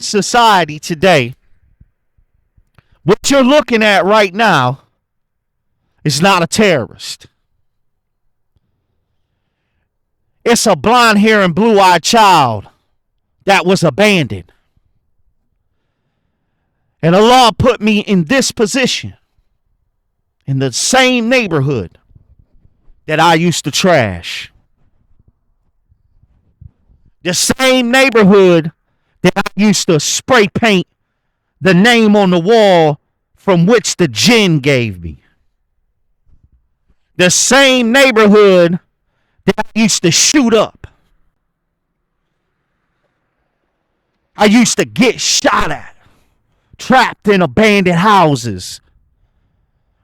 society today, what you're looking at right now is not a terrorist. It's a blonde-haired and blue-eyed child that was abandoned. And Allah put me in this position, in the same neighborhood that I used to trash. The same neighborhood that I used to spray paint the name on the wall from which the jinn gave me. The same neighborhood that I used to shoot up. I used to get shot at, trapped in abandoned houses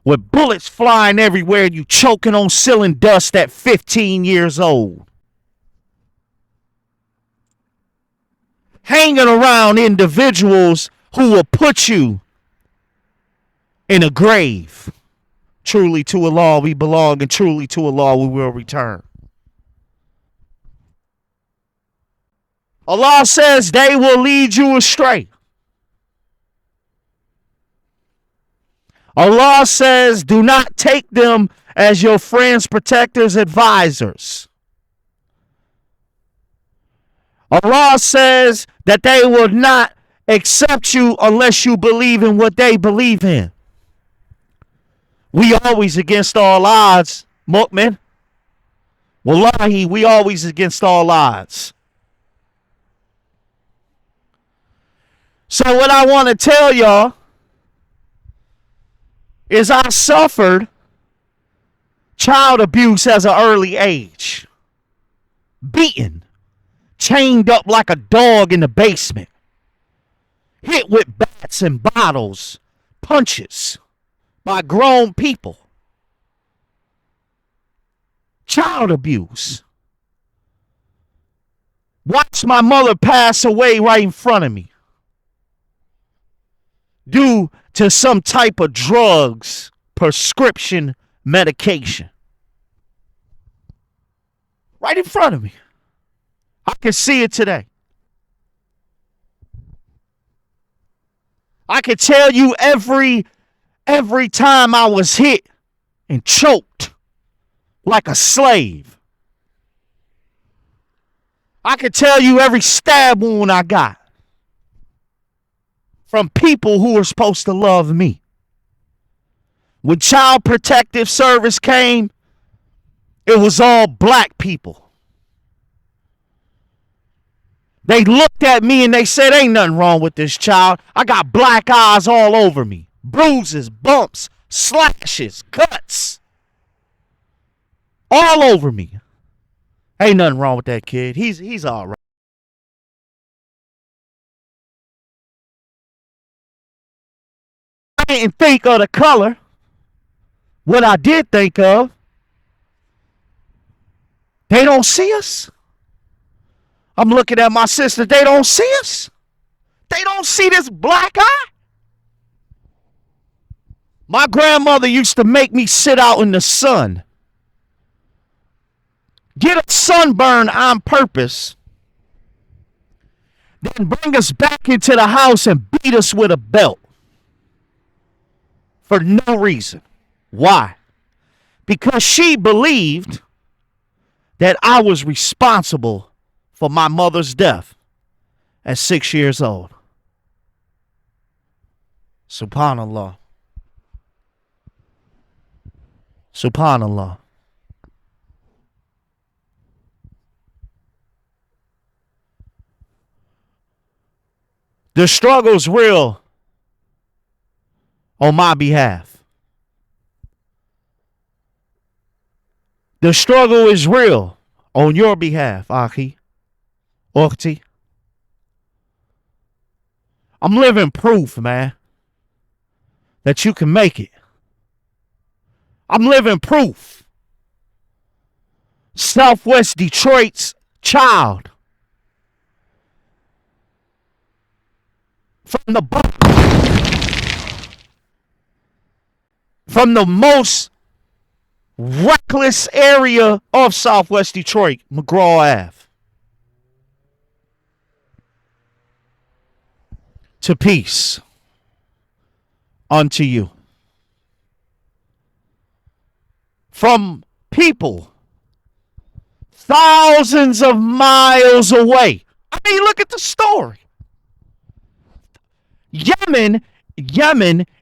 with bullets flying everywhere and you choking on ceiling dust at 15 years old. Hanging around individuals who will put you in a grave. Truly to Allah we belong, and truly to Allah we will return. Allah says they will lead you astray. Allah says do not take them as your friends, protectors, advisors. Allah says that they will not accept you unless you believe in what they believe in. We always against all odds, mu'min. Wallahi, we always against all odds. So what I want to tell y'all is I suffered child abuse at an early age. Beaten. Chained up like a dog in the basement. Hit with bats and bottles. Punches. By grown people. Child abuse. Watched my mother pass away right in front of me. Due to some type of drugs, prescription medication. Right in front of me. I can see it today. I can tell you every time I was hit and choked like a slave. I can tell you every stab wound I got from people who were supposed to love me. When Child Protective Service came, it was all black people. They looked at me and they said, ain't nothing wrong with this child. I got black eyes all over me. Bruises, bumps, slashes, cuts. All over me. Ain't nothing wrong with that kid. He's all right. I didn't think of the color. What I did think of, they don't see us. I'm looking at my sister. They don't see us. They don't see this black eye. My grandmother used to make me sit out in the sun. Get a sunburn on purpose. Then bring us back into the house and beat us with a belt. For no reason. Why? Because she believed that I was responsible for my mother's death at 6 years old. Subhanallah. Subhanallah. The struggle's real on my behalf. The struggle is real on your behalf, Aki. Orti. I'm living proof, man, that you can make it. I'm living proof. Southwest Detroit's child. From the most reckless area of Southwest Detroit, McGraw Ave. to peace unto you. From people thousands of miles away. I mean, look at the story. Yemen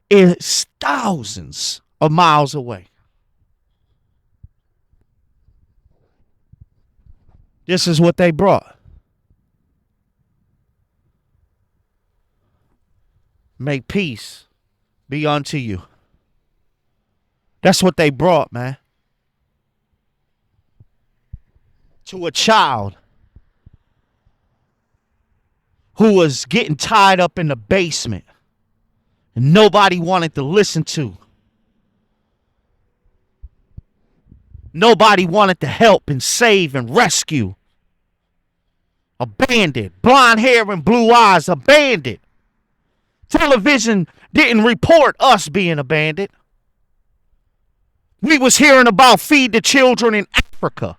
is thousands of miles away. This is what they brought. May peace be unto you. That's what they brought, man. To a child who was getting tied up in the basement and nobody wanted to listen to. Nobody wanted to help and save and rescue. Abandoned. Blonde hair and blue eyes. Abandoned. Television didn't report us being abandoned. We was hearing about feed the children in Africa.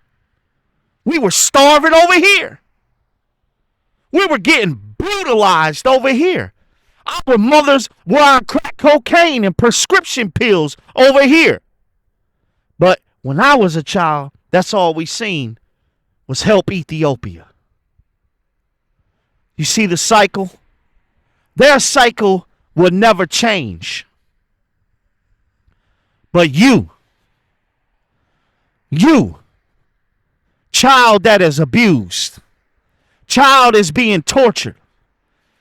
We were starving over here. We were getting brutalized over here. Our mothers were on crack cocaine and prescription pills over here. But when I was a child, that's all we seen was Help Ethiopia. You see the cycle? Their cycle would never change. But you, child that is abused, child is being tortured,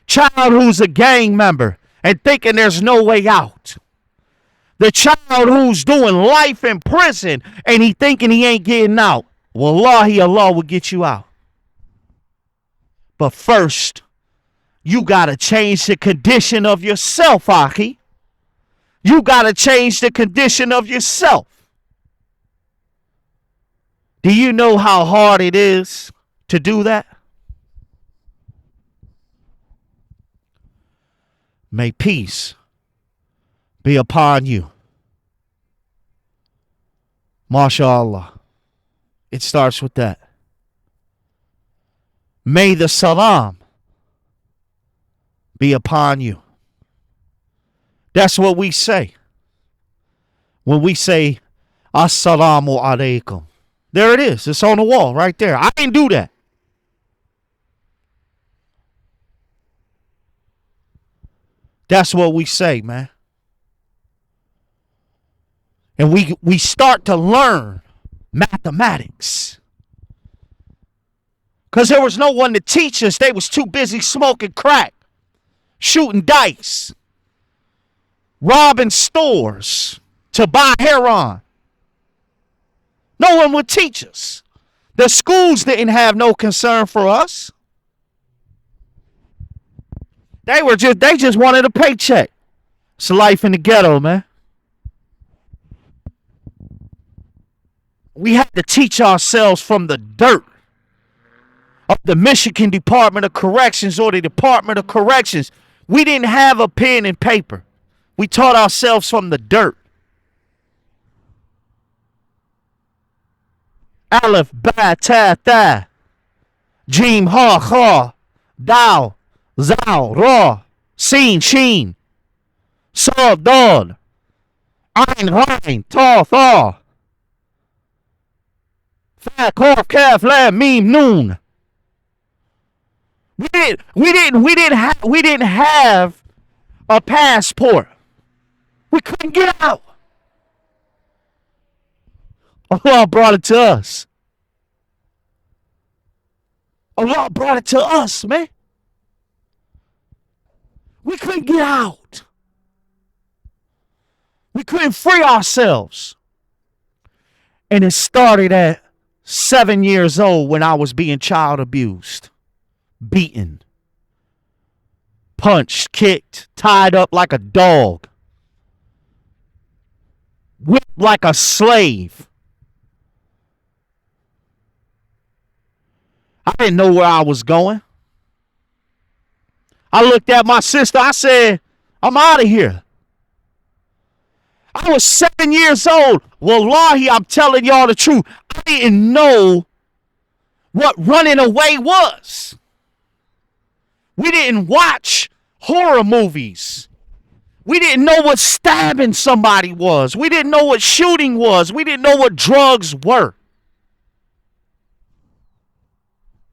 child who's a gang member and thinking there's no way out, the child who's doing life in prison and he thinking he ain't getting out. Wallahi, Allah will get you out. But first, you got to change the condition of yourself, Aki. You got to change the condition of yourself. Do you know how hard it is to do that? May peace be upon you. MashaAllah. It starts with that. May the salam be upon you. That's what we say when we say Assalamu alaikum. There it is. It's on the wall right there. I didn't do that. That's what we say, man. And we start to learn mathematics. Because there was no one to teach us. They was too busy smoking crack, shooting dice, robbing stores to buy heroin. No one would teach us. The schools didn't have no concern for us. They just wanted a paycheck. It's life in the ghetto, man. We had to teach ourselves from the dirt of the Michigan Department of Corrections or the Department of Corrections. We didn't have a pen and paper. We taught ourselves from the dirt. Aleph, Ba, Ta, Tha, Jim, Ha, Ha, Dao, Zao, Ra, Sin, Shin, Sod, Dod, Ein, Rein, Ta, Tha, Fa, Kaf, Kaf, Lam, Mim, Noon. We didn't have a passport. We couldn't get out. Allah brought it to us. Allah brought it to us, man. We couldn't get out. We couldn't free ourselves. And it started at 7 years old when I was being child abused, beaten, punched, kicked, tied up like a dog, whipped like a slave. I didn't know where I was going. I looked at my sister. I said, I'm out of here. I was 7 years old. Wallahi, I'm telling y'all the truth. I didn't know what running away was. We didn't watch horror movies. We didn't know what stabbing somebody was. We didn't know what shooting was. We didn't know what drugs were.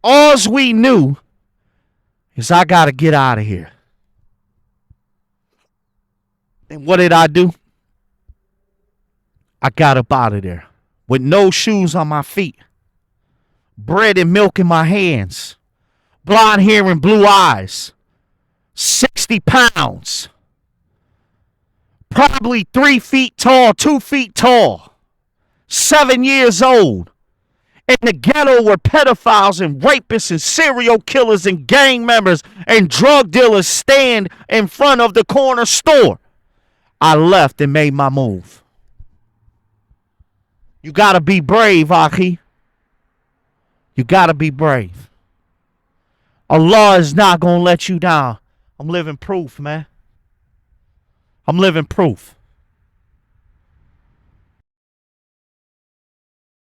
All we knew is I got to get out of here. And what did I do? I got up out of there with no shoes on my feet, bread and milk in my hands, blonde hair and blue eyes, 60 pounds, probably 3 feet tall, 2 feet tall, 7 years old, in the ghetto where pedophiles and rapists and serial killers and gang members and drug dealers stand in front of the corner store. I left and made my move. You gotta be brave, Aki. You gotta be brave. Allah is not gonna let you down. I'm living proof, man. I'm living proof.